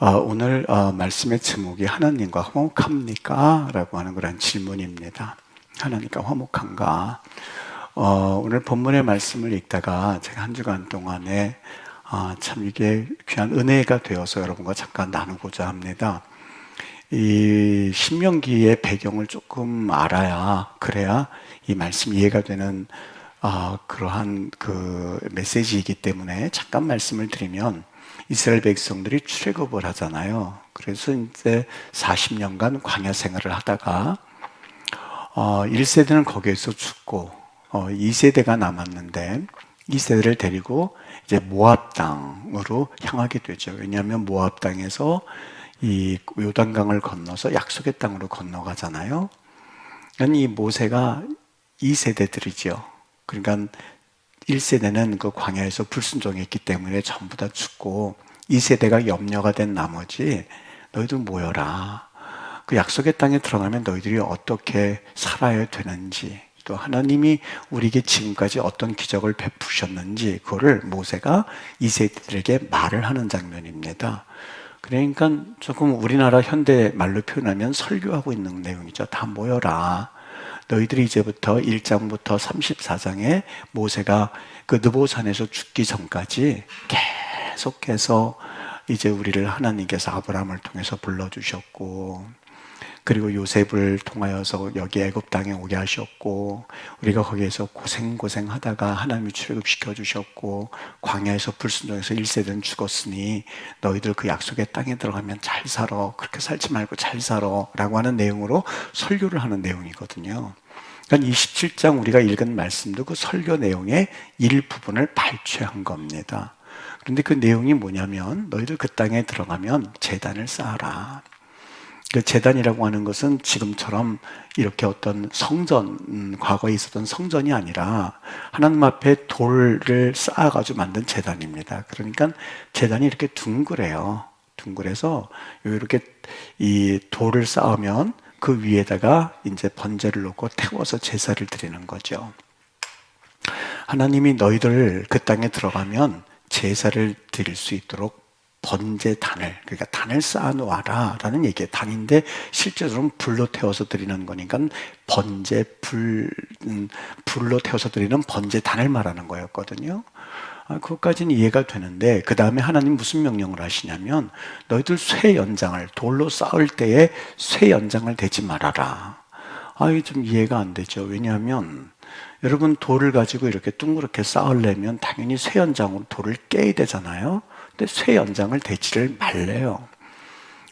오늘 말씀의 제목이 하나님과 화목합니까? 라고 하는 그런 질문입니다. 하나님과 화목한가? 오늘 본문의 말씀을 읽다가 제가 한 주간 동안에 참 이게 귀한 은혜가 되어서 여러분과 잠깐 나누고자 합니다. 이 신명기의 배경을 조금 알아야, 그래야 이 말씀 이해가 되는 그러한 그 메시지이기 때문에 잠깐 말씀을 드리면, 이스라엘 백성들이 출애굽을 하잖아요. 그래서 이제 40년간 광야 생활을 하다가 1세대는 거기에서 죽고 2세대가 남았는데, 2세대를 데리고 이제 모압 땅으로 향하게 되죠. 왜냐하면 모압 땅에서 이 요단강을 건너서 약속의 땅으로 건너가잖아요. 그러니까 이 모세가 2세대들이죠. 그러니까 1세대는 그 광야에서 불순종했기 때문에 전부 다 죽고, 2세대가 염려가 된 나머지 너희들 모여라. 그 약속의 땅에 들어가면 너희들이 어떻게 살아야 되는지, 또 하나님이 우리에게 지금까지 어떤 기적을 베푸셨는지 그거를 모세가 2세대들에게 말을 하는 장면입니다. 그러니까 조금 우리나라 현대 말로 표현하면 설교하고 있는 내용이죠. 다 모여라. 너희들이 이제부터 1장부터 34장에 모세가 그 느보산에서 죽기 전까지 계속해서 이제 우리를 하나님께서 아브라함을 통해서 불러주셨고, 그리고 요셉을 통하여서 여기 애굽 땅에 오게 하셨고, 우리가 거기에서 고생하다가 하나님이 출애굽시켜 주셨고, 광야에서 불순종해서 1세대는 죽었으니 너희들 그 약속의 땅에 들어가면 잘 살아, 그렇게 살지 말고 잘 살아 라고 하는 내용으로 설교를 하는 내용이거든요. 그러니까 27장 우리가 읽은 말씀도 그 설교 내용의 일부분을 발췌한 겁니다. 그런데 그 내용이 뭐냐면, 너희들 그 땅에 들어가면 제단을 쌓아라. 그 제단이라고 하는 것은 지금처럼 이렇게 어떤 성전, 과거에 있었던 성전이 아니라 하나님 앞에 돌을 쌓아가지고 만든 제단입니다. 그러니까 제단이 이렇게 둥그래요. 둥그래서 이렇게 이 돌을 쌓으면 그 위에다가 이제 번제를 놓고 태워서 제사를 드리는 거죠. 하나님이 너희들 그 땅에 들어가면 제사를 드릴 수 있도록 번제단을, 그러니까 단을 쌓아놓아라 라는 얘기예요. 단인데 실제로는 불로 태워서 드리는 거니까 불로 태워서 드리는 번제단을 말하는 거였거든요. 그것까지는 이해가 되는데, 그 다음에 하나님 무슨 명령을 하시냐면, 너희들 쇠 연장을, 돌로 쌓을 때에 쇠 연장을 대지 말아라. 이게 좀 이해가 안 되죠. 왜냐하면 여러분, 돌을 가지고 이렇게 둥그렇게 쌓으려면 당연히 쇠 연장으로 돌을 깨야 되잖아요. 근데 쇠 연장을 대지를 말래요.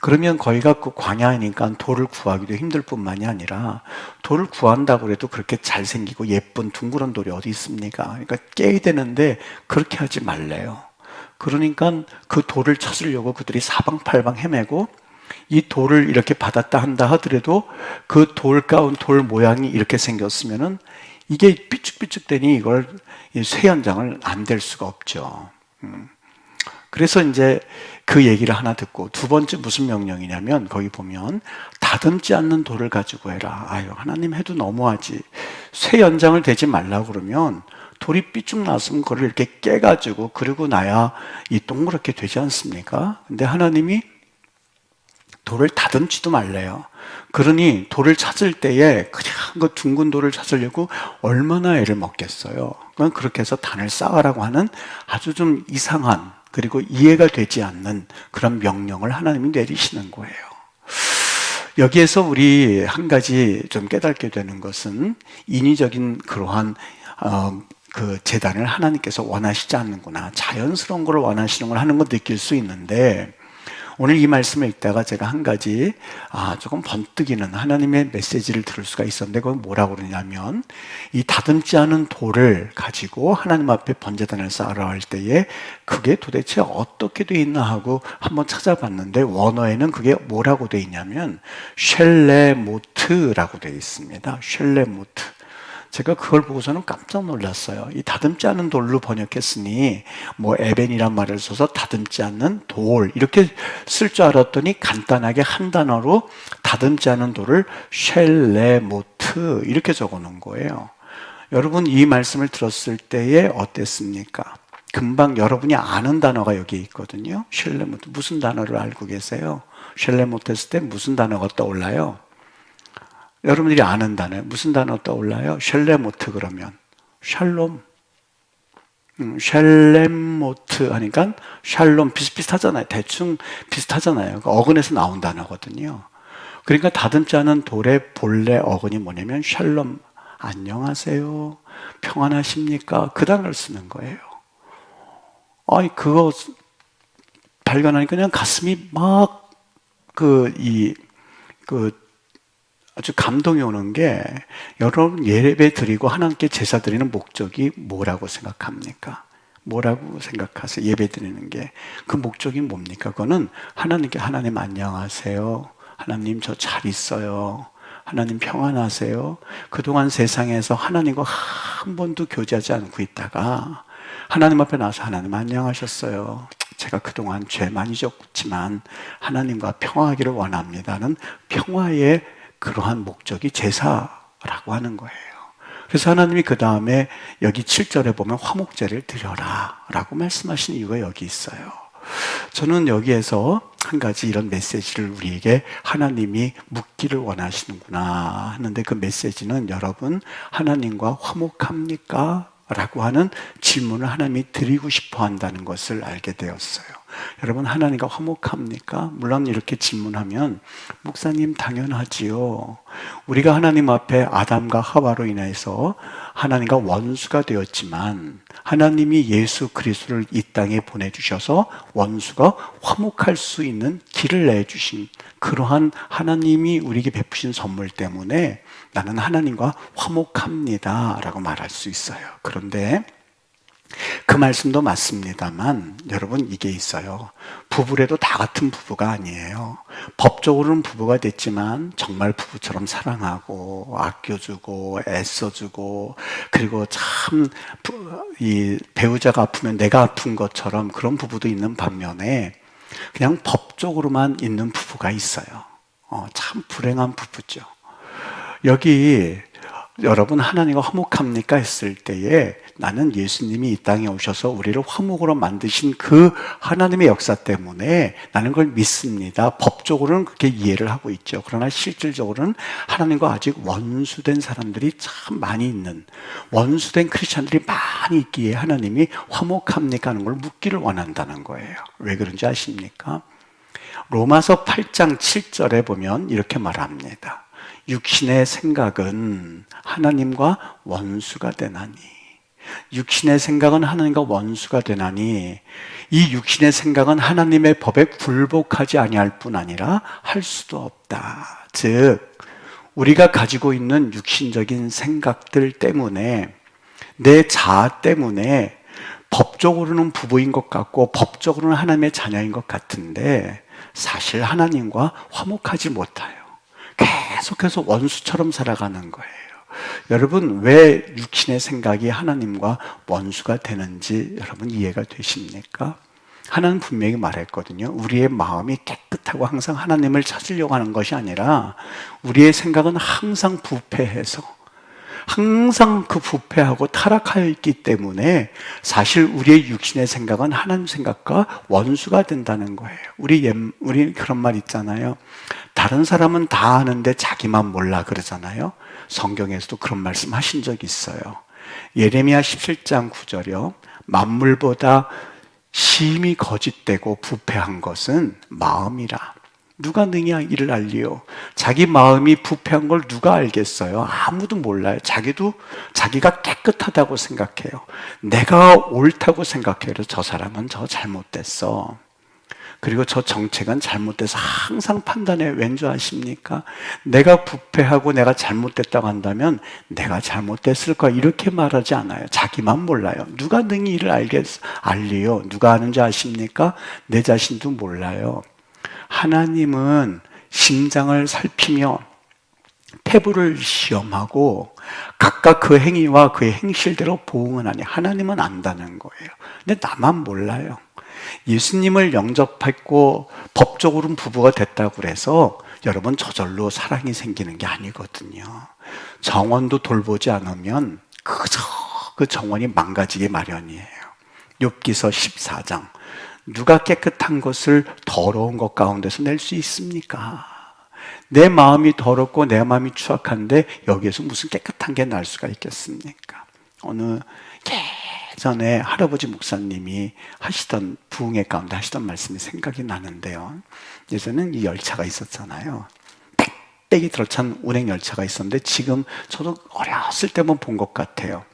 그러면 거기가 그 광야니까 돌을 구하기도 힘들 뿐만이 아니라, 돌을 구한다고 해도 그렇게 잘생기고 예쁜 둥그런 돌이 어디 있습니까? 그러니까 깨야 되는데 그렇게 하지 말래요. 그러니까 그 돌을 찾으려고 그들이 사방팔방 헤매고, 이 돌을 이렇게 받았다 한다 하더라도 그 돌 가운 돌 모양이 이렇게 생겼으면은 이게 삐죽삐죽되니 이걸 쇠 연장을 안 될 수가 없죠. 그래서 이제 그 얘기를 하나 듣고, 두 번째 무슨 명령이냐면, 거기 보면 다듬지 않는 돌을 가지고 해라. 하나님 해도 너무하지. 쇠 연장을 대지 말라고 그러면 돌이 삐쭉 났으면 그걸 이렇게 깨가지고 그러고 나야 이 동그랗게 되지 않습니까? 근데 하나님이 돌을 다듬지도 말래요. 그러니 돌을 찾을 때에 그냥 그 둥근 돌을 찾으려고 얼마나 애를 먹겠어요. 그렇게 해서 단을 쌓으라고 하는 아주 좀 이상한, 그리고 이해가 되지 않는 그런 명령을 하나님이 내리시는 거예요. 여기에서 우리 한 가지 좀 깨닫게 되는 것은, 인위적인 그러한 그 제단을 하나님께서 원하시지 않는구나, 자연스러운 걸 원하시는 걸 하는 거 느낄 수 있는데, 오늘 이 말씀을 읽다가 제가 한 가지 조금 번뜩이는 하나님의 메시지를 들을 수가 있었는데, 그건 뭐라고 그러냐면, 이 다듬지 않은 돌을 가지고 하나님 앞에 번제단을 쌓으라 할 때에 그게 도대체 어떻게 돼 있나 하고 한번 찾아봤는데, 원어에는 그게 뭐라고 돼 있냐면 쉘레모트라고 돼 있습니다. 쉘레모트. 제가 그걸 보고서는 깜짝 놀랐어요. 이 다듬지 않은 돌로 번역했으니 뭐 에벤이란 말을 써서 다듬지 않는 돌 이렇게 쓸 줄 알았더니, 간단하게 한 단어로 다듬지 않은 돌을 쉘레모트 이렇게 적어 놓은 거예요. 여러분, 이 말씀을 들었을 때에 어땠습니까? 금방 여러분이 아는 단어가 여기 있거든요. 쉘레모트. 무슨 단어를 알고 계세요? 쉘레모트 했을 때 무슨 단어가 떠올라요? 여러분들이 아는 단어 무슨 단어 떠올라요? 쉘레모트 그러면 샬롬. 샬렘모트 하니까 샬롬 비슷비슷하잖아요. 대충 비슷하잖아요. 그 어근에서 나온 단어거든요. 그러니까 다듬지 않은 돌의 본래 어근이 뭐냐면 샬롬, 안녕하세요, 평안하십니까? 그 단어를 쓰는 거예요. 아이 그거 발견하니까 그냥 가슴이 막 아주 감동이 오는 게, 여러분 예배 드리고 하나님께 제사 드리는 목적이 뭐라고 생각합니까? 뭐라고 생각하세요? 예배 드리는 게 그 목적이 뭡니까? 그거는 하나님께 하나님 안녕하세요, 하나님 저 잘 있어요, 하나님 평안하세요. 그동안 세상에서 하나님과 한 번도 교제하지 않고 있다가 하나님 앞에 나와서 하나님 안녕하셨어요, 제가 그동안 죄 많이 졌지만 하나님과 평화하기를 원합니다는 평화의 그러한 목적이 제사라고 하는 거예요. 그래서 하나님이 그 다음에 여기 7절에 보면 화목제를 드려라 라고 말씀하신 이유가 여기 있어요. 저는 여기에서 한 가지 이런 메시지를 우리에게 하나님이 묻기를 원하시는구나 하는데, 그 메시지는 여러분 하나님과 화목합니까? 라고 하는 질문을 하나님이 드리고 싶어 한다는 것을 알게 되었어요. 여러분 하나님과 화목합니까? 물론 이렇게 질문하면 목사님 당연하지요. 우리가 하나님 앞에 아담과 하와로 인해서 하나님과 원수가 되었지만 하나님이 예수 그리스도를 이 땅에 보내주셔서 원수가 화목할 수 있는 길을 내주신 그러한 하나님이 우리에게 베푸신 선물 때문에 나는 하나님과 화목합니다 라고 말할 수 있어요. 그런데 그 말씀도 맞습니다만 여러분 이게 있어요. 부부래도 다 같은 부부가 아니에요. 법적으로는 부부가 됐지만 정말 부부처럼 사랑하고 아껴주고 애써주고, 그리고 참 이 배우자가 아프면 내가 아픈 것처럼 그런 부부도 있는 반면에 그냥 법적으로만 있는 부부가 있어요. 참 불행한 부부죠. 여기 여러분 하나님과 화목합니까? 했을 때에 나는 예수님이 이 땅에 오셔서 우리를 화목으로 만드신 그 하나님의 역사 때문에 나는 그걸 믿습니다. 법적으로는 그렇게 이해를 하고 있죠. 그러나 실질적으로는 하나님과 아직 원수된 사람들이 참 많이 있는, 원수된 크리스찬들이 많이 있기에 하나님이 화목합니까? 하는 걸 묻기를 원한다는 거예요. 왜 그런지 아십니까? 로마서 8장 7절에 보면 이렇게 말합니다. 육신의 생각은 하나님과 원수가 되나니, 육신의 생각은 하나님과 원수가 되나니, 이 육신의 생각은 하나님의 법에 굴복하지 아니할 뿐 아니라 할 수도 없다. 즉 우리가 가지고 있는 육신적인 생각들 때문에, 내 자아 때문에 법적으로는 부부인 것 같고 법적으로는 하나님의 자녀인 것 같은데 사실 하나님과 화목하지 못해요. 계속해서 원수처럼 살아가는 거예요. 여러분 왜 육신의 생각이 하나님과 원수가 되는지 여러분 이해가 되십니까? 하나는 분명히 말했거든요. 우리의 마음이 깨끗하고 항상 하나님을 찾으려고 하는 것이 아니라 우리의 생각은 항상 부패해서, 항상 그 부패하고 타락하여 있기 때문에 사실 우리의 육신의 생각은 하나님 생각과 원수가 된다는 거예요. 우리 그런 말 있잖아요. 다른 사람은 다 아는데 자기만 몰라 그러잖아요. 성경에서도 그런 말씀 하신 적이 있어요. 예레미야 17장 9절이요. 만물보다 심히 거짓되고 부패한 것은 마음이라. 누가 능히 이를 알리요? 자기 마음이 부패한 걸 누가 알겠어요? 아무도 몰라요. 자기가 깨끗하다고 생각해요. 내가 옳다고 생각해요. 그래서 저 사람은 저 잘못됐어. 그리고 저 정책은 잘못돼서 항상 판단해. 왠지 아십니까? 내가 부패하고 내가 잘못됐다고 한다면 내가 잘못됐을 거야 이렇게 말하지 않아요. 자기만 몰라요. 누가 능히 이를 알리요? 누가 아는지 아십니까? 내 자신도 몰라요. 하나님은 심장을 살피며 폐부를 시험하고 각각 그 행위와 그의 행실대로 보응은 하니, 하나님은 안다는 거예요. 근데 나만 몰라요. 예수님을 영접했고 법적으로는 부부가 됐다고 해서 여러분 저절로 사랑이 생기는 게 아니거든요. 정원도 돌보지 않으면 그저 그 정원이 망가지기 마련이에요. 욥기서 14장. 누가 깨끗한 것을 더러운 것 가운데서 낼 수 있습니까? 내 마음이 더럽고 내 마음이 추악한데 여기에서 무슨 깨끗한 게 날 수가 있겠습니까? 어느 예전에 할아버지 목사님이 하시던 부흥회 가운데 하시던 말씀이 생각이 나는데요. 예전에는 이 열차가 있었잖아요. 빽빽이 들어찬 운행 열차가 있었는데 지금 저도 어렸을 때만 본 것 같아요.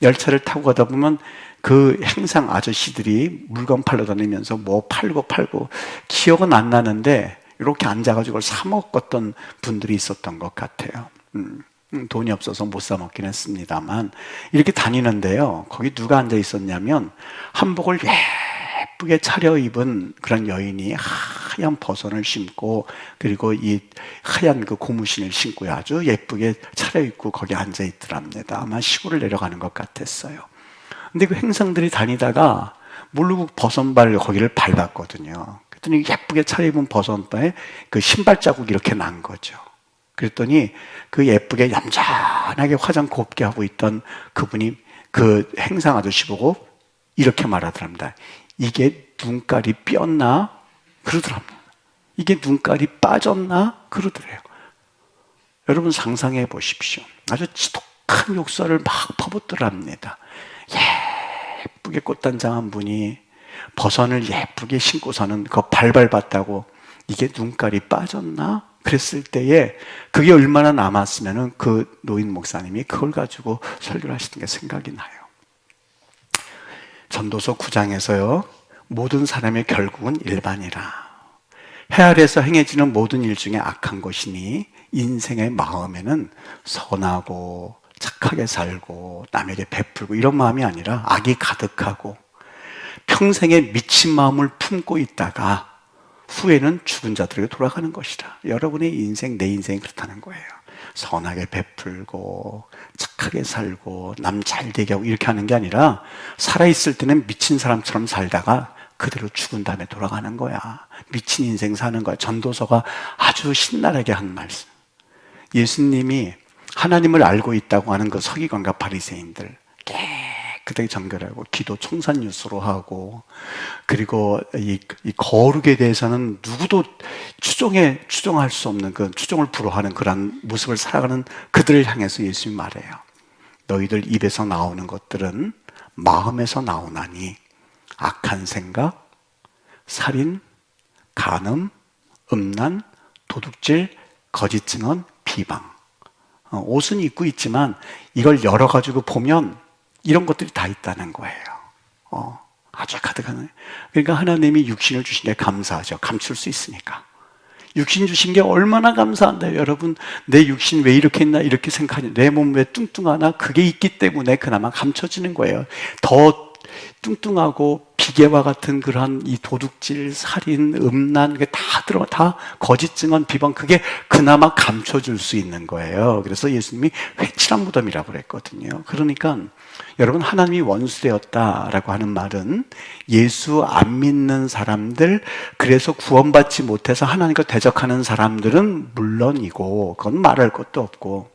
열차를 타고 가다 보면 그 행상 아저씨들이 물건 팔러 다니면서 뭐 팔고 기억은 안 나는데 이렇게 앉아가지고 사 먹었던 분들이 있었던 것 같아요. 돈이 없어서 못 사 먹긴 했습니다만 이렇게 다니는데요. 거기 누가 앉아 있었냐면 한복을 예쁘게 차려입은 그런 여인이 하얀 버선을 신고 그리고 이 하얀 그 고무신을 신고 아주 예쁘게 차려입고 거기 앉아 있더랍니다. 아마 시골을 내려가는 것 같았어요. 근데 그 행상들이 다니다가 모르고 버선발 거기를 밟았거든요. 그랬더니 예쁘게 차려입은 버선발에 그 신발 자국이 이렇게 난 거죠. 그랬더니 그 예쁘게 얌전하게 화장 곱게 하고 있던 그분이 그 행상 아저씨 보고 이렇게 말하더랍니다. 이게 눈깔이 삐었나? 그러더랍니다. 이게 눈깔이 빠졌나? 그러더래요. 여러분 상상해 보십시오. 아주 지독한 욕설을 막 퍼붓더랍니다. 예쁘게 꽃단장한 분이 버선을 예쁘게 신고서는 그거 발발 봤다고 이게 눈깔이 빠졌나? 그랬을 때에 그게 얼마나 남았으면은 그 노인 목사님이 그걸 가지고 설교를 하시던 게 생각이 나요. 전도서 9장에서요. 모든 사람의 결국은 일반이라. 해 아래에서 행해지는 모든 일 중에 악한 것이니 인생의 마음에는 선하고 착하게 살고 남에게 베풀고 이런 마음이 아니라 악이 가득하고 평생에 미친 마음을 품고 있다가 후에는 죽은 자들에게 돌아가는 것이다. 여러분의 인생, 내 인생이 그렇다는 거예요. 선하게 베풀고 착하게 살고 남 잘되게 하고 이렇게 하는 게 아니라 살아있을 때는 미친 사람처럼 살다가 그대로 죽은 다음에 돌아가는 거야. 미친 인생 사는 거야. 전도서가 아주 신랄하게 한 말씀. 예수님이 하나님을 알고 있다고 하는 그 서기관과 바리새인들 깨끗하게 정결하고 기도 청산유수로 하고 그리고 이 거룩에 대해서는 누구도 추종할 수 없는 그 추종을 불허하는 그런 모습을 살아가는 그들을 향해서 예수님이 말해요. 너희들 입에서 나오는 것들은 마음에서 나오나니 악한 생각, 살인, 간음, 음란, 도둑질, 거짓 증언, 비방. 옷은 입고 있지만 이걸 열어가지고 보면 이런 것들이 다 있다는 거예요. 아주 가득한. 그러니까 하나님이 육신을 주신 게 감사하죠. 감출 수 있으니까. 육신 주신 게 얼마나 감사한데요. 여러분 내 육신 왜 이렇게 있나 이렇게 생각하냐. 내 몸 왜 뚱뚱하나 그게 있기 때문에 그나마 감춰지는 거예요. 더 뚱뚱하고 비계와 같은 그런 이 도둑질, 살인, 음란 그게 다 거짓 증언, 비방 그게 그나마 감춰줄 수 있는 거예요. 그래서 예수님이 회칠한 무덤이라고 그랬거든요. 그러니까 여러분 하나님이 원수되었다라고 하는 말은 예수 안 믿는 사람들 그래서 구원받지 못해서 하나님과 대적하는 사람들은 물론이고 그건 말할 것도 없고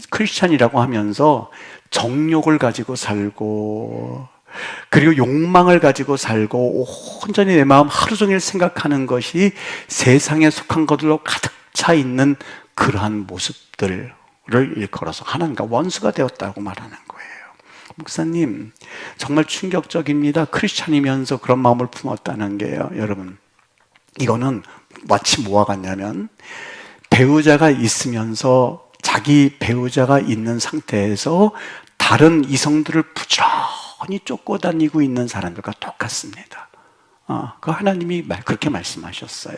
크리스찬이라고 하면서 정욕을 가지고 살고 그리고 욕망을 가지고 살고 온전히 내 마음 하루 종일 생각하는 것이 세상에 속한 것들로 가득 차 있는 그러한 모습들을 일컬어서 하나님과 원수가 되었다고 말하는 거예요. 목사님 정말 충격적입니다. 크리스찬이면서 그런 마음을 품었다는 게요. 여러분 이거는 마치 뭐와 같냐면 배우자가 있으면서 자기 배우자가 있는 상태에서 다른 이성들을 부지런히 쫓고 다니고 있는 사람들과 똑같습니다. 그 하나님이 그렇게 말씀하셨어요.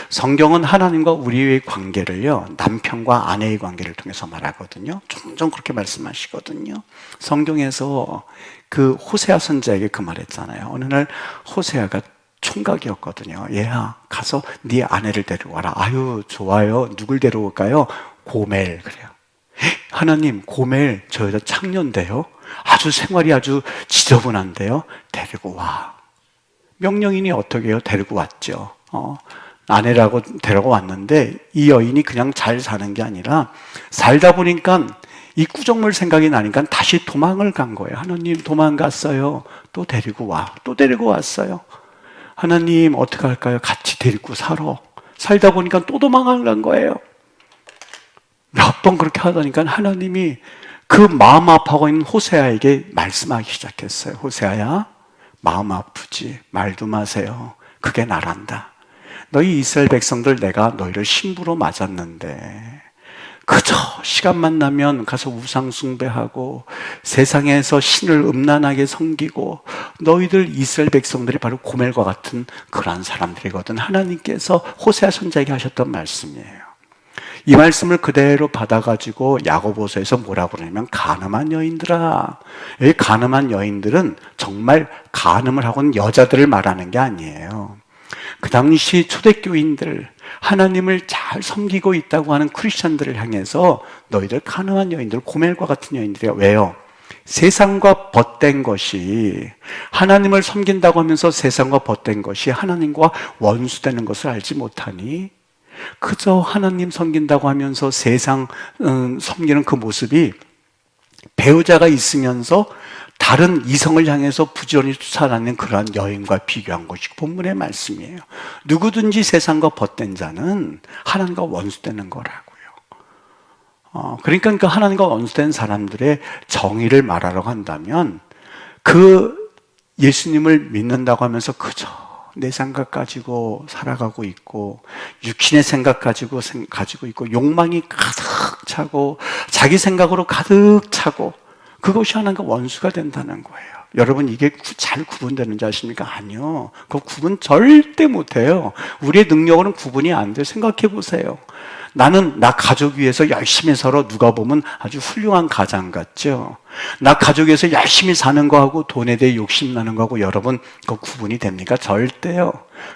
성경은 하나님과 우리의 관계를요, 남편과 아내의 관계를 통해서 말하거든요. 종종 그렇게 말씀하시거든요. 성경에서 그 호세아 선지자에게 그 말했잖아요. 어느 날 호세아가 총각이었거든요. 얘야 가서 네 아내를 데려와라. 아유 좋아요. 누굴 데려올까요? 고멜. 그래요. 하나님 고멜 저 여자 창녀인데요. 아주 생활이 아주 지저분한데요. 데리고 와. 명령이니 어떻게 해요? 데리고 왔죠. 아내라고 데리고 왔는데 이 여인이 그냥 잘 사는 게 아니라 살다 보니까 이 구정물 생각이 나니까 다시 도망을 간 거예요. 하나님 도망갔어요. 또 데리고 와. 또 데리고 왔어요. 하나님 어떻게 할까요? 같이 데리고 살아. 살다 보니까 또 도망을 간 거예요. 몇 번 그렇게 하다니까 하나님이 그 마음 아파하고 있는 호세아에게 말씀하기 시작했어요. 호세아야, 마음 아프지? 말도 마세요. 그게 나란다. 너희 이스라엘 백성들 내가 너희를 신부로 맞았는데 그저 시간만 나면 가서 우상 숭배하고 세상에서 신을 음란하게 섬기고 너희들 이스라엘 백성들이 바로 고멜과 같은 그러한 사람들이거든. 하나님께서 호세아 선지자에게 하셨던 말씀이에요. 이 말씀을 그대로 받아가지고 야고보서에서 뭐라고 그러냐면 가늠한 여인들아. 이 가늠한 여인들은 정말 간음을 하고 있는 여자들을 말하는 게 아니에요. 그 당시 초대교인들, 하나님을 잘 섬기고 있다고 하는 크리스천들을 향해서 너희들 가늠한 여인들, 고멜과 같은 여인들이야. 왜요? 세상과 벗된 것이, 하나님을 섬긴다고 하면서 세상과 벗된 것이 하나님과 원수되는 것을 알지 못하니 그저 하나님 섬긴다고 하면서 세상 섬기는 그 모습이 배우자가 있으면서 다른 이성을 향해서 부지런히 쫓아다니는 그러한 여인과 비교한 것이 본문의 말씀이에요. 누구든지 세상과 벗된 자는 하나님과 원수되는 거라고요. 그러니까 그 하나님과 원수된 사람들의 정의를 말하려고 한다면 그 예수님을 믿는다고 하면서 그저 내 생각 가지고 살아가고 있고 육신의 생각 가지고 있고 욕망이 가득 차고 자기 생각으로 가득 차고 그것이 하나님과 원수가 된다는 거예요. 여러분 이게 잘 구분되는지 아십니까? 아니요. 그 구분 절대 못해요. 우리의 능력으로는 구분이 안 돼요. 생각해 보세요. 나는 나 가족 위해서 열심히 살아 누가 보면 아주 훌륭한 가장 같죠. 나 가족 위해서 열심히 사는 거하고 돈에 대해 욕심나는 거하고 여러분 그 구분이 됩니까? 절대요.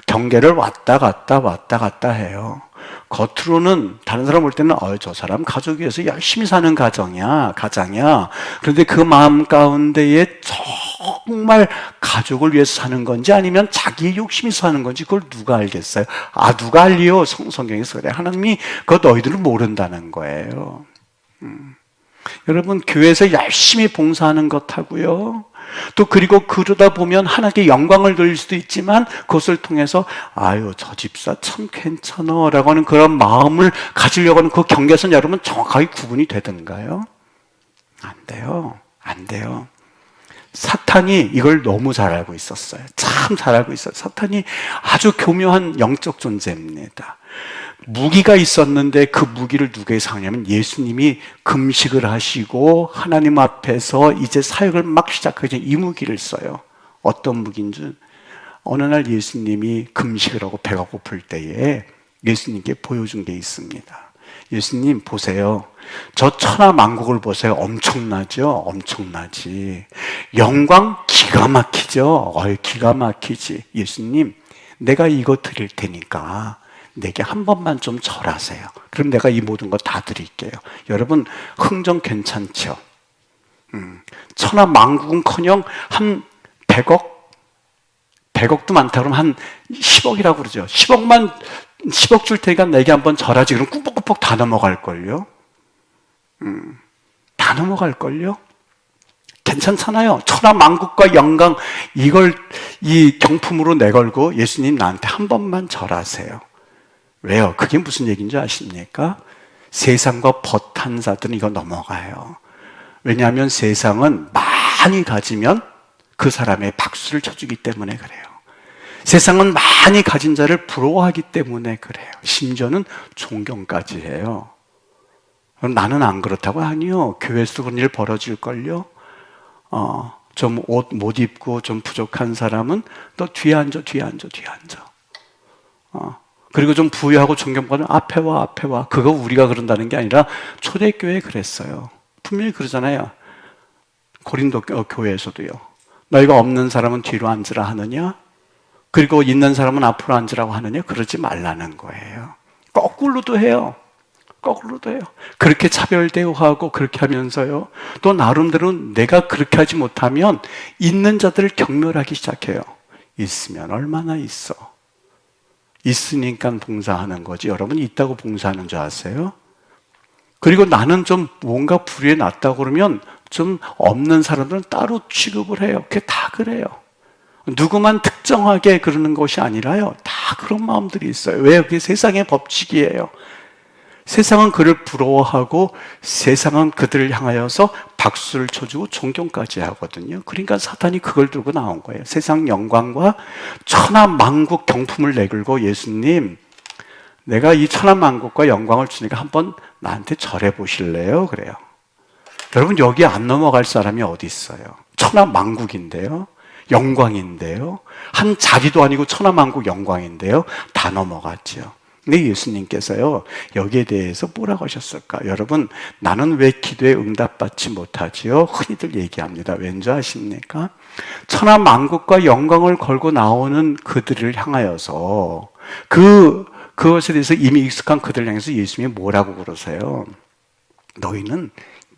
경계를 왔다 갔다 해요. 겉으로는 다른 사람 볼 때는 저 사람 가족 위해서 열심히 사는 가장이야. 그런데 그 마음 가운데에 정말 가족을 위해서 사는 건지 아니면 자기의 욕심이 사는 건지 그걸 누가 알겠어요? 누가 알리요? 성경에서 그래. 하나님이 그거 너희들은 모른다는 거예요. 여러분 교회에서 열심히 봉사하는 것하고요. 또 그리고 그러다 보면 하나님께 영광을 돌릴 수도 있지만 그것을 통해서 저 집사 참 괜찮아 라고 하는 그런 마음을 가지려고 하는 그 경계선 여러분 정확하게 구분이 되던가요? 안 돼요. 사탄이 이걸 너무 잘 알고 있었어요. 참 잘 알고 있어요. 사탄이 아주 교묘한 영적 존재입니다. 무기가 있었는데 그 무기를 누구에게 사냐면 예수님이 금식을 하시고 하나님 앞에서 이제 사역을 막 시작하기 전에 이 무기를 써요. 어떤 무기인 줄? 어느 날 예수님이 금식을 하고 배가 고플 때에 예수님께 보여준 게 있습니다. 예수님 보세요. 저 천하만국을 보세요. 엄청나죠? 엄청나지. 영광 기가 막히죠? 기가 막히지. 예수님 내가 이거 드릴 테니까 내게 한 번만 좀 절하세요. 그럼 내가 이 모든 거 다 드릴게요. 여러분 흥정 괜찮죠? 천하만국은커녕 한 100억도 많다 그러면 한 10억이라고 그러죠. 10억 줄 테니까 내게 한번 절하지. 그럼 꾸벅꾸벅 다 넘어갈걸요? 다 넘어갈걸요? 괜찮잖아요. 천하만국과 영광 이걸 이 경품으로 내걸고 예수님 나한테 한 번만 절하세요. 왜요? 그게 무슨 얘기인지 아십니까? 세상과 벗한 자들은 이거 넘어가요. 왜냐하면 세상은 많이 가지면 그 사람의 박수를 쳐주기 때문에 그래요. 세상은 많이 가진 자를 부러워하기 때문에 그래요. 심지어는 존경까지 해요. 그럼 나는 안 그렇다고? 아니요. 교회에서 그런 일 벌어질걸요? 좀 옷 못 입고 좀 부족한 사람은 너 뒤에 앉아. 그리고 좀 부유하고 존경받으면 앞에 와. 그거 우리가 그런다는 게 아니라 초대교회에 그랬어요. 분명히 그러잖아요. 고린도 교회에서도요. 너희가 없는 사람은 뒤로 앉으라 하느냐? 그리고 있는 사람은 앞으로 앉으라고 하느냐? 그러지 말라는 거예요. 거꾸로도 해요. 그렇게 차별 대우하고 그렇게 하면서요. 또 나름대로 내가 그렇게 하지 못하면 있는 자들을 경멸하기 시작해요. 있으면 얼마나 있어. 있으니까 봉사하는 거지. 여러분 있다고 봉사하는 줄 아세요? 그리고 나는 좀 뭔가 불의에 났다고 그러면 좀 없는 사람들은 따로 취급을 해요. 그게 다 그래요. 누구만 특정하게 그러는 것이 아니라요. 다 그런 마음들이 있어요. 왜요? 그게 세상의 법칙이에요. 세상은 그를 부러워하고 세상은 그들을 향하여서 박수를 쳐주고 존경까지 하거든요. 그러니까 사탄이 그걸 들고 나온 거예요. 세상 영광과 천하만국 경품을 내걸고 예수님, 내가 이 천하만국과 영광을 주니까 한번 나한테 절해 보실래요? 그래요. 여러분, 여기 안 넘어갈 사람이 어디 있어요? 천하만국인데요. 영광인데요. 한 자리도 아니고 천하만국 영광인데요. 다 넘어갔죠. 근데 예수님께서요, 여기에 대해서 뭐라고 하셨을까? 여러분, 나는 왜 기도에 응답받지 못하지요? 흔히들 얘기합니다. 왠지 아십니까? 천하만국과 영광을 걸고 나오는 그들을 향하여서 그것에 대해서 이미 익숙한 그들을 향해서 예수님이 뭐라고 그러세요? 너희는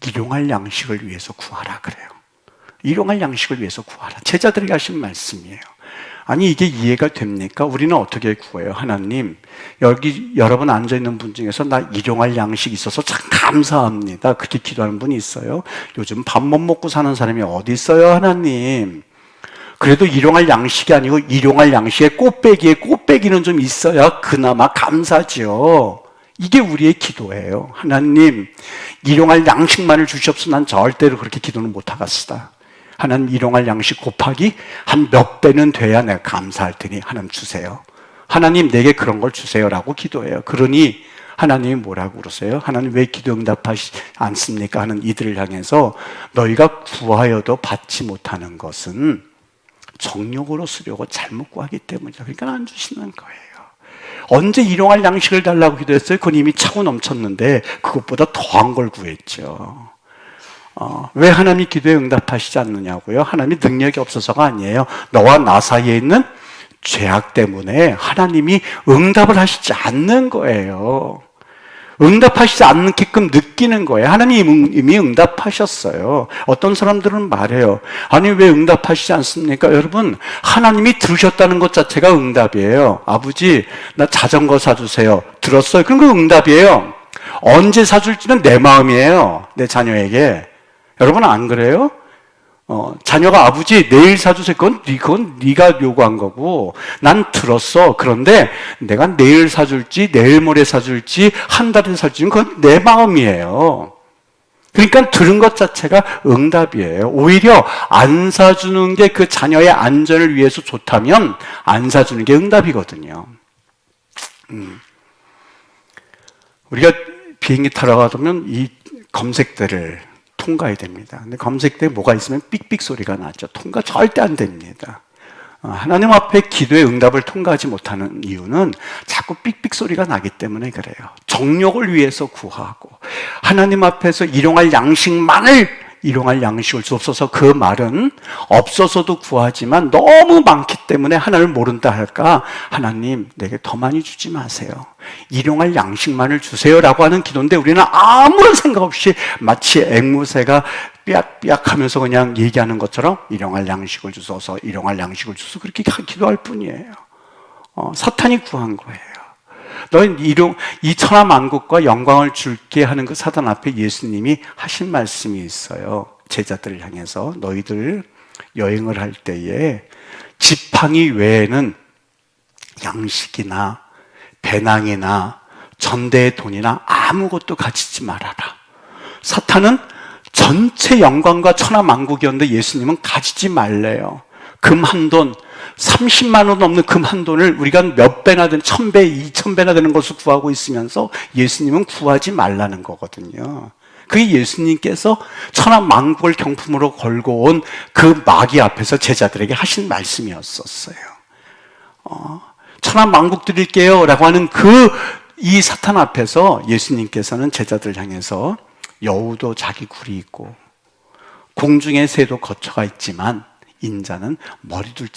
일용할 양식을 위해서 구하라 그래요. 일용할 양식을 위해서 구하라. 제자들에게 하신 말씀이에요. 아니, 이게 이해가 됩니까? 우리는 어떻게 구해요? 하나님, 여기 여러분 앉아있는 분 중에서 나 일용할 양식 있어서 참 감사합니다. 그렇게 기도하는 분이 있어요? 요즘 밥 못 먹고 사는 사람이 어디 있어요, 하나님? 그래도 일용할 양식이 아니고 일용할 양식에 꽃배기는 좀 있어야 그나마 감사죠. 이게 우리의 기도예요. 하나님, 일용할 양식만을 주시옵소서. 난 절대로 그렇게 기도는 못하겠다. 하나님, 일용할 양식 곱하기 한 몇 배는 돼야 내가 감사할 테니 하나님 주세요. 하나님, 내게 그런 걸 주세요라고 기도해요. 그러니 하나님이 뭐라고 그러세요? 하나님, 왜 기도 응답하시지 않습니까? 하는 이들을 향해서 너희가 구하여도 받지 못하는 것은 정욕으로 쓰려고 잘못 구하기 때문이다. 그러니까 안 주시는 거예요. 언제 일용할 양식을 달라고 기도했어요? 그건 이미 차고 넘쳤는데 그것보다 더한 걸 구했죠. 왜 하나님이 기도에 응답하시지 않느냐고요? 하나님이 능력이 없어서가 아니에요. 너와 나 사이에 있는 죄악 때문에 하나님이 응답을 하시지 않는 거예요. 응답하시지 않게끔 느끼는 거예요. 하나님이 이미 응답하셨어요. 어떤 사람들은 말해요. 아니, 왜 응답하시지 않습니까? 여러분, 하나님이 들으셨다는 것 자체가 응답이에요. 아버지, 나 자전거 사주세요. 들었어요. 그럼 그 응답이에요. 언제 사줄지는 내 마음이에요. 내 자녀에게. 여러분, 안 그래요? 자녀가 아버지 내일 사주세요. 그건 네가 요구한 거고 난 들었어. 그런데 내가 내일 사줄지 내일 모레 사줄지 한 달에 사줄지는 그건 내 마음이에요. 그러니까 들은 것 자체가 응답이에요. 오히려 안 사주는 게 그 자녀의 안전을 위해서 좋다면 안 사주는 게 응답이거든요. 우리가 비행기 타러 가면 이 검색대를 통과해야 됩니다. 근데 검색대에 뭐가 있으면 삑삑 소리가 나죠. 통과 절대 안 됩니다. 하나님 앞에 기도의 응답을 통과하지 못하는 이유는 자꾸 삑삑 소리가 나기 때문에 그래요. 정욕을 위해서 구하고 하나님 앞에서 일용할 양식을 주옵소서. 그 말은 없어서도 구하지만 너무 많기 때문에 하나님을 모른다 할까? 하나님, 내게 더 많이 주지 마세요. 일용할 양식만을 주세요라고 하는 기도인데 우리는 아무런 생각 없이 마치 앵무새가 삐약삐약 하면서 그냥 얘기하는 것처럼 일용할 양식을 주소서, 일용할 양식을 주소서 그렇게 기도할 뿐이에요. 사탄이 구한 거예요. 너희 이 천하만국과 영광을 줄게 하는 그 사단 앞에 예수님이 하신 말씀이 있어요. 제자들을 향해서 너희들 여행을 할 때에 지팡이 외에는 양식이나 배낭이나 전대의 돈이나 아무것도 가지지 말아라. 사탄은 전체 영광과 천하만국이었는데 예수님은 가지지 말래요. 금 한 돈, 30만 원 넘는 금 한 돈을 우리가 몇 배나 되는 1000배, 2000배나 되는 것을 구하고 있으면서 예수님은 구하지 말라는 거거든요. 그게 예수님께서 천하만국을 경품으로 걸고 온 그 마귀 앞에서 제자들에게 하신 말씀이었었어요. 천하만국 드릴게요 라고 하는 이 사탄 앞에서 예수님께서는 제자들 향해서 여우도 자기 굴이 있고 공중의 새도 거처가 있지만 인자는 머리 둘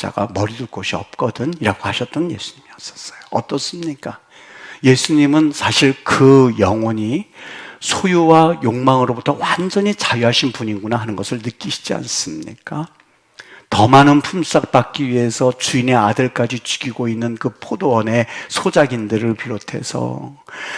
곳이 없거든 이라고 하셨던 예수님이었었어요. 어떻습니까? 예수님은 사실 그 영혼이 소유와 욕망으로부터 완전히 자유하신 분이구나 하는 것을 느끼시지 않습니까? 더 많은 품삯 받기 위해서 주인의 아들까지 죽이고 있는 그 포도원의 소작인들을 비롯해서,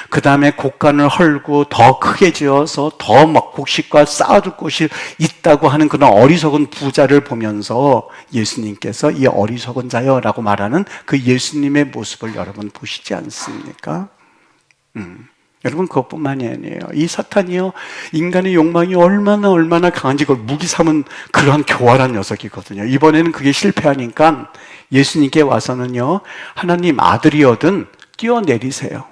그 다음에 곡간을 헐고 더 크게 지어서 더 막 곡식과 쌓아둘 곳이 있다고 하는 그런 어리석은 부자를 보면서 예수님께서 이 어리석은 자여라고 말하는 그 예수님의 모습을 여러분 보시지 않습니까? 여러분, 그것뿐만이 아니에요. 이 사탄이요, 인간의 욕망이 얼마나 강한지 그걸 무기 삼은 그러한 교활한 녀석이거든요. 이번에는 그게 실패하니까 예수님께 와서는요, 하나님 아들이거든 뛰어내리세요.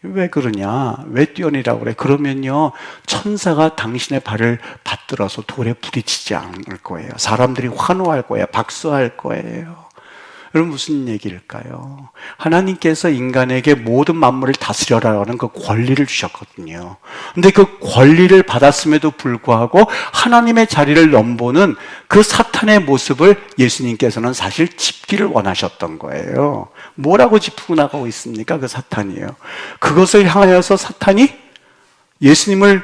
왜 그러냐? 왜 뛰어내리라고 그래? 그러면요, 천사가 당신의 발을 받들어서 돌에 부딪히지 않을 거예요. 사람들이 환호할 거예요. 박수할 거예요. 여러분, 무슨 얘기일까요? 하나님께서 인간에게 모든 만물을 다스려라는 그 권리를 주셨거든요. 근데 그 권리를 받았음에도 불구하고 하나님의 자리를 넘보는 그 사탄의 모습을 예수님께서는 사실 짚기를 원하셨던 거예요. 뭐라고 짚고 나가고 있습니까? 그 사탄이에요. 그것을 향하여서 사탄이 예수님을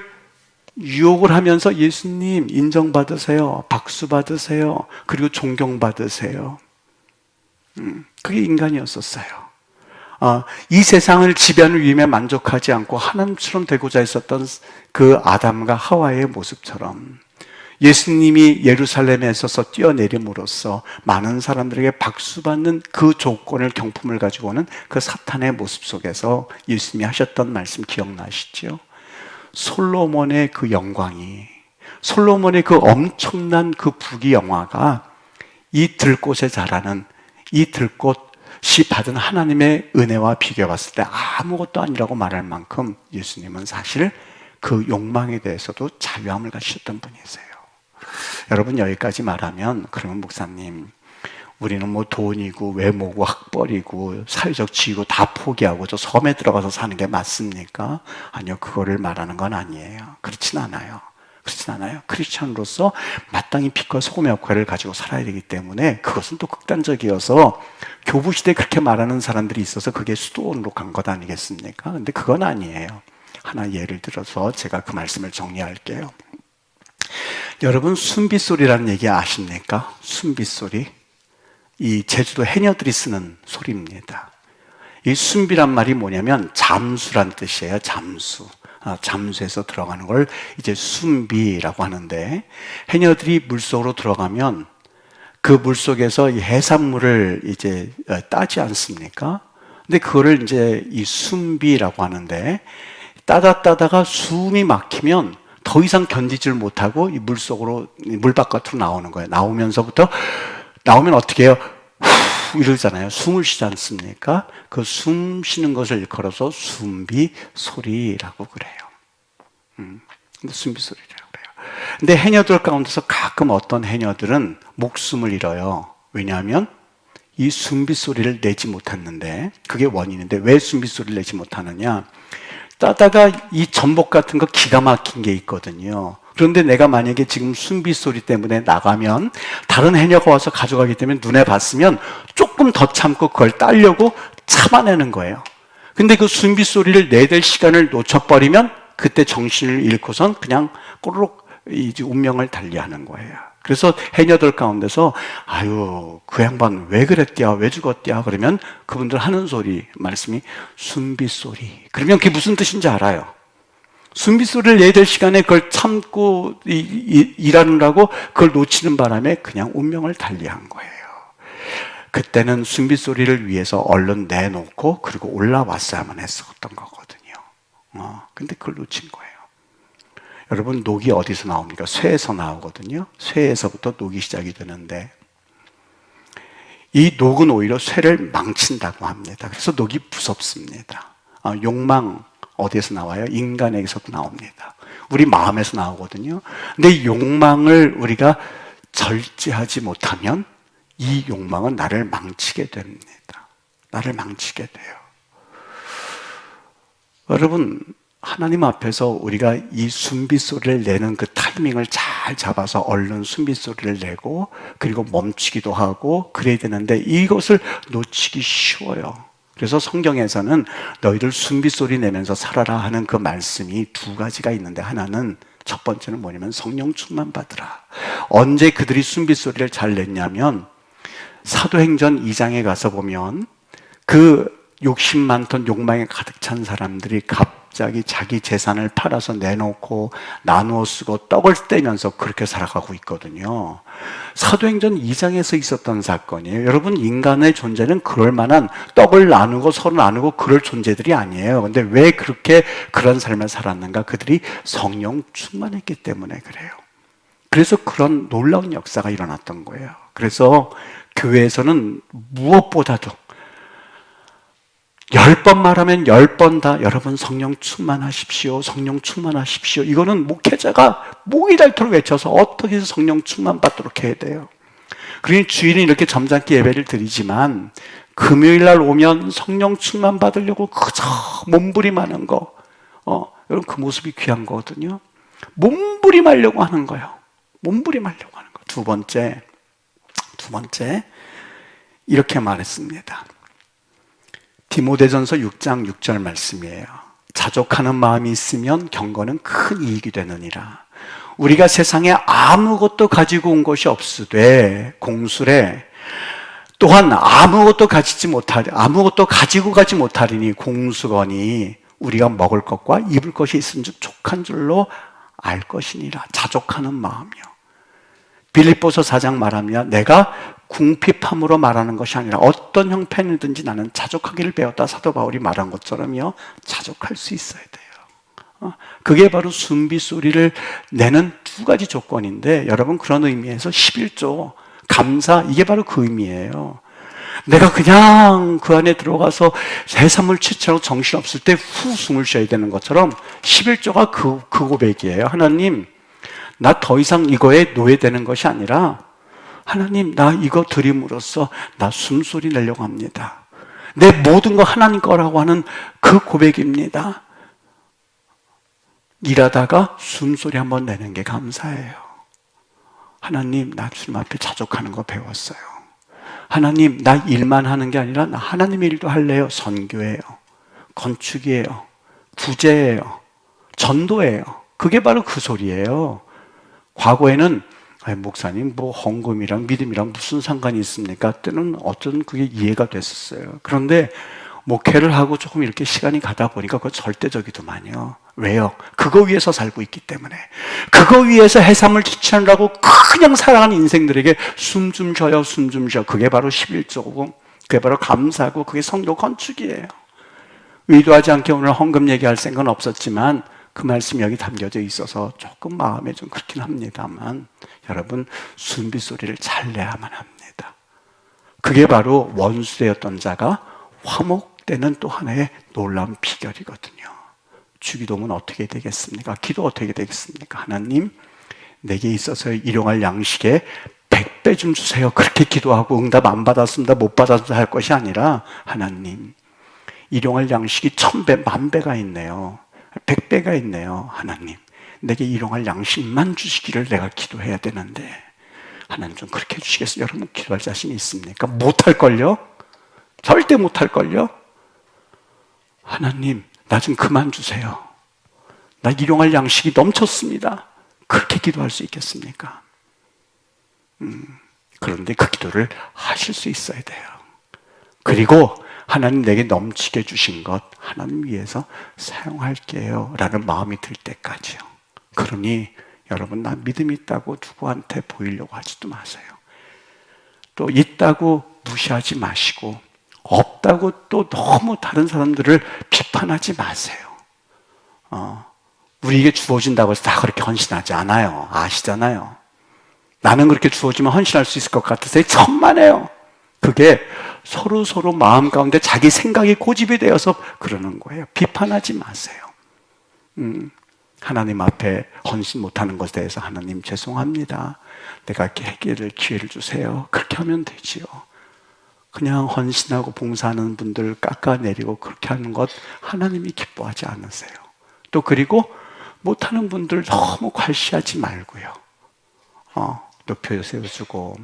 유혹을 하면서 예수님 인정받으세요. 박수 받으세요. 그리고 존경받으세요. 그게 인간이었었어요. 이 세상을 지배하는 위임에 만족하지 않고 하나님처럼 되고자 했었던 그 아담과 하와의 모습처럼 예수님이 예루살렘에 있어서 뛰어내림으로써 많은 사람들에게 박수받는 그 조건을, 경품을 가지고 오는 그 사탄의 모습 속에서 예수님이 하셨던 말씀 기억나시죠? 솔로몬의 그 영광이, 솔로몬의 그 엄청난 그 부귀영화가 이 들꽃에 자라는 이 들꽃이 받은 하나님의 은혜와 비교해 봤을 때 아무것도 아니라고 말할 만큼 예수님은 사실 그 욕망에 대해서도 자유함을 가지셨던 분이세요. 여러분, 여기까지 말하면 그러면 목사님, 우리는 뭐 돈이고 외모고 학벌이고 사회적 지위고 다 포기하고 저 섬에 들어가서 사는 게 맞습니까? 아니요, 그거를 말하는 건 아니에요. 그렇진 않아요. 크리스천으로서 마땅히 빛과 소금의 역할을 가지고 살아야 되기 때문에 그것은 또 극단적이어서 교부시대에 그렇게 말하는 사람들이 있어서 그게 수도원으로 간 것 아니겠습니까? 근데 그건 아니에요. 하나 예를 들어서 제가 그 말씀을 정리할게요. 여러분, 순빗소리라는 얘기 아십니까? 순빗소리. 이 제주도 해녀들이 쓰는 소리입니다. 이 순비란 말이 뭐냐면 잠수란 뜻이에요. 잠수에서 들어가는 걸 이제 순비라고 하는데, 해녀들이 물속으로 들어가면 그 물속에서 이 해산물을 이제 따지 않습니까? 근데 그거를 이제 이 순비라고 하는데, 따다가 숨이 막히면 더 이상 견디질 못하고 이 물속으로, 물 바깥으로 나오는 거예요. 나오면 어떻게 해요? 후 이러잖아요. 숨을 쉬지 않습니까? 그 숨 쉬는 것을 일컬어서 숨비 소리라고 그래요. 근데 숨비 소리라고 그래요. 근데 해녀들 가운데서 가끔 어떤 해녀들은 목숨을 잃어요. 왜냐하면 이 숨비 소리를 내지 못했는데, 그게 원인인데 왜 숨비 소리를 내지 못하느냐? 따다가 이 전복 같은 거 기가 막힌 게 있거든요. 그런데 내가 만약에 지금 숨비 소리 때문에 나가면 다른 해녀가 와서 가져가기 때문에 눈에 봤으면 조금 더 참고 그걸 따려고 참아내는 거예요. 근데 그 숨비 소리를 내댈 시간을 놓쳐버리면 그때 정신을 잃고선 그냥 꼬르륵 이제 운명을 달리하는 거예요. 그래서 해녀들 가운데서 아유, 그 양반 왜 그랬디야, 왜 죽었디야 그러면 그분들 하는 소리, 말씀이 숨비 소리. 그러면 그게 무슨 뜻인지 알아요. 숨비 소리를 내야 될 시간에 그걸 참고 일하느라고 그걸 놓치는 바람에 그냥 운명을 달리한 거예요. 그때는 숨비 소리를 위해서 얼른 내놓고 그리고 올라왔어야만 했었던 거거든요. 근데 그걸 놓친 거예요. 여러분, 녹이 어디서 나옵니까? 쇠에서 나오거든요. 쇠에서부터 녹이 시작이 되는데 이 녹은 오히려 쇠를 망친다고 합니다. 그래서 녹이 무섭습니다. 욕망 어디에서 나와요? 인간에게서도 나옵니다. 우리 마음에서 나오거든요. 근데 이 욕망을 우리가 절제하지 못하면 이 욕망은 나를 망치게 됩니다. 나를 망치게 돼요. 여러분, 하나님 앞에서 우리가 이 숨빗소리를 내는 그 타이밍을 잘 잡아서 얼른 숨빗소리를 내고 그리고 멈추기도 하고 그래야 되는데 이것을 놓치기 쉬워요. 그래서 성경에서는 너희들 숨빗소리 내면서 살아라 하는 그 말씀이 두 가지가 있는데, 하나는 첫 번째는 뭐냐면 성령 충만 받으라. 언제 그들이 순빗소리를 잘 냈냐면 사도행전 2장에 가서 보면 그 욕심 많던 욕망에 가득 찬 사람들이 갑자기 자기 재산을 팔아서 내놓고 나누어 쓰고 떡을 떼면서 그렇게 살아가고 있거든요. 사도행전 2장에서 있었던 사건이에요. 여러분, 인간의 존재는 그럴 만한 떡을 나누고 서로 나누고 그럴 존재들이 아니에요. 근데 왜 그렇게 그런 삶을 살았는가? 그들이 성령 충만했기 때문에 그래요. 그래서 그런 놀라운 역사가 일어났던 거예요. 그래서 교회에서는 무엇보다도 10번 말하면 10번 다 여러분 성령 충만하십시오. 성령 충만하십시오. 이거는 목회자가 목이 닳도록 외쳐서 어떻게 해서 성령 충만 받도록 해야 돼요. 그러니 주일은 이렇게 점잖게 예배를 드리지만 금요일 날 오면 성령 충만 받으려고 그저 몸부림하는 거, 여러분 그 모습이 귀한 거거든요. 몸부림하려고 하는 거예요. 몸부림하려고 하는 거. 두 번째 이렇게 말했습니다. 디모데전서 6장 6절 말씀이에요. 자족하는 마음이 있으면 경건은 큰 이익이 되느니라. 우리가 세상에 아무것도 가지고 온 것이 없으되 공술에 또한 아무것도 가지고 가지 못하리니 공수거니 우리가 먹을 것과 입을 것이 있은즉 족한 줄로 알 것이니라. 자족하는 마음이요. 빌립보서 4장 말하며 내가 궁핍함으로 말하는 것이 아니라 어떤 형편이든지 나는 자족하기를 배웠다. 사도 바울이 말한 것처럼요, 자족할 수 있어야 돼요. 그게 바로 순비소리를 내는 두 가지 조건인데, 여러분 그런 의미에서 11조 감사, 이게 바로 그 의미예요. 내가 그냥 그 안에 들어가서 해산물 취처럼 정신없을 때 후 숨을 쉬어야 되는 것처럼 11조가 그 고백이에요. 하나님, 나 더 이상 이거에 노예되는 것이 아니라 하나님, 나 이거 드림으로써 나 숨소리 내려고 합니다. 내 모든 거 하나님 거라고 하는 그 고백입니다. 일하다가 숨소리 한번 내는 게 감사해요. 하나님, 나 주님 앞에 자족하는 거 배웠어요. 하나님, 나 일만 하는 게 아니라 나 하나님의 일도 할래요. 선교예요, 건축이에요, 부재예요, 전도예요. 그게 바로 그 소리예요. 과거에는 목사님 뭐 헌금이랑 믿음이랑 무슨 상관이 있습니까? 때는 어쩌면 그게 이해가 됐었어요. 그런데 목회를 하고 조금 이렇게 시간이 가다 보니까 그거 절대적이더만요. 왜요? 그거 위해서 살고 있기 때문에. 그거 위해서 해삼을 지치느라고 그냥 살아가는 인생들에게 숨 좀 쉬어요, 숨 좀 쉬어. 그게 바로 11조고 그게 바로 감사고 그게 성도 건축이에요. 의도하지 않게 오늘 헌금 얘기할 생각은 없었지만 그 말씀이 여기 담겨져 있어서 조금 마음에 좀 그렇긴 합니다만, 여러분 순비소리를 잘 내야만 합니다. 그게 바로 원수되었던 자가 화목되는 또 하나의 놀라운 비결이거든요. 주기도문 어떻게 되겠습니까? 기도 어떻게 되겠습니까? 하나님, 내게 있어서 일용할 양식에 100배 좀 주세요. 그렇게 기도하고 응답 안 받았습니다, 못 받았습니다 할 것이 아니라, 하나님, 일용할 양식이 1000배, 10,000배가 있네요. 100배가 있네요. 하나님, 내게 일용할 양식만 주시기를 내가 기도해야 되는데 하나님 좀 그렇게 해주시겠어요? 여러분 기도할 자신이 있습니까? 못할걸요? 절대 못할걸요? 하나님, 나 좀 그만 주세요. 나 일용할 양식이 넘쳤습니다. 그렇게 기도할 수 있겠습니까? 그런데 그 기도를 하실 수 있어야 돼요. 그리고 하나님 내게 넘치게 주신 것 하나님 위해서 사용할게요 라는 마음이 들 때까지요. 그러니 여러분, 나 믿음 있다고 누구한테 보이려고 하지도 마세요. 또 있다고 무시하지 마시고 없다고 또 너무 다른 사람들을 비판하지 마세요. 우리에게 주어진다고 해서 다 그렇게 헌신하지 않아요. 아시잖아요. 나는 그렇게 주어지면 헌신할 수 있을 것 같아서 천만에요. 그게 서로 마음 가운데 자기 생각이 고집이 되어서 그러는 거예요. 비판하지 마세요. 하나님 앞에 헌신 못하는 것에 대해서 하나님 죄송합니다. 내가 기회를 주세요. 그렇게 하면 되지요. 그냥 헌신하고 봉사하는 분들 깎아내리고 그렇게 하는 것 하나님이 기뻐하지 않으세요. 또 그리고 못하는 분들 너무 괄시하지 말고요. 높여 세워주고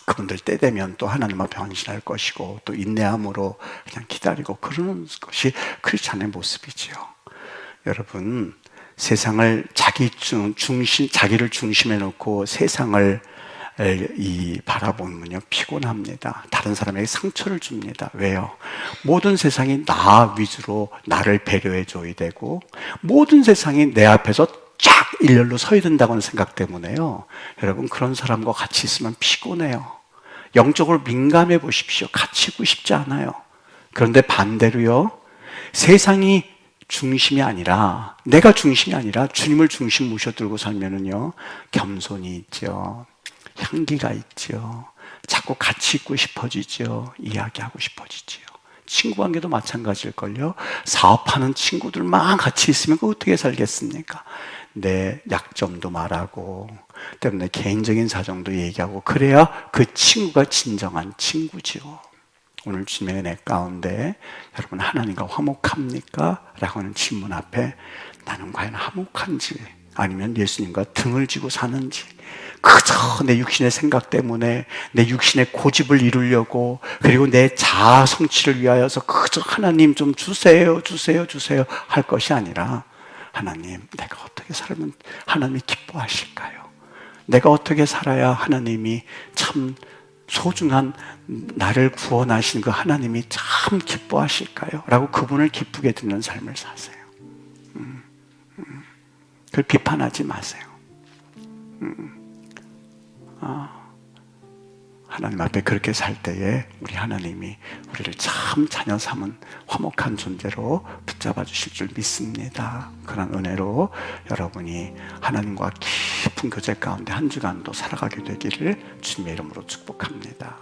그분들 때 되면 또 하나님 앞에 헌신할 것이고 또 인내함으로 그냥 기다리고 그러는 것이 크리스찬의 모습이지요. 여러분, 세상을 자기를 중심에 놓고 세상을 바라보면요, 피곤합니다. 다른 사람에게 상처를 줍니다. 왜요? 모든 세상이 나 위주로 나를 배려해 줘야 되고, 모든 세상이 내 앞에서 쫙 일렬로 서야 된다고는 생각 때문에요. 여러분, 그런 사람과 같이 있으면 피곤해요. 영적으로 민감해 보십시오. 같이 있고 싶지 않아요. 그런데 반대로요, 세상이 중심이 아니라, 내가 중심이 아니라 주님을 중심 모셔들고 살면은요, 겸손이 있죠. 향기가 있죠. 자꾸 같이 있고 싶어지죠. 이야기하고 싶어지죠. 친구 관계도 마찬가지일걸요. 사업하는 친구들만 같이 있으면 어떻게 살겠습니까? 내 약점도 말하고, 때문에 개인적인 사정도 얘기하고, 그래야 그 친구가 진정한 친구지요. 오늘 주님의 은혜 가운데 여러분, 하나님과 화목합니까? 라고 하는 질문 앞에 나는 과연 화목한지, 아니면 예수님과 등을 지고 사는지, 그저 내 육신의 생각 때문에 내 육신의 고집을 이루려고, 그리고 내 자아 성취를 위하여서 그저 하나님 좀 주세요 할 것이 아니라, 하나님, 내가 어떻게 살면 하나님이 기뻐하실까요? 내가 어떻게 살아야 하나님이 참 소중한 나를 구원하신 그 하나님이 참 기뻐하실까요? 라고 그분을 기쁘게 듣는 삶을 사세요. 그걸 비판하지 마세요. 하나님 앞에 그렇게 살 때에 우리 하나님이 우리를 참 자녀 삼은 화목한 존재로 붙잡아 주실 줄 믿습니다. 그런 은혜로 여러분이 하나님과 깊은 교제 가운데 한 주간도 살아가게 되기를 주님의 이름으로 축복합니다.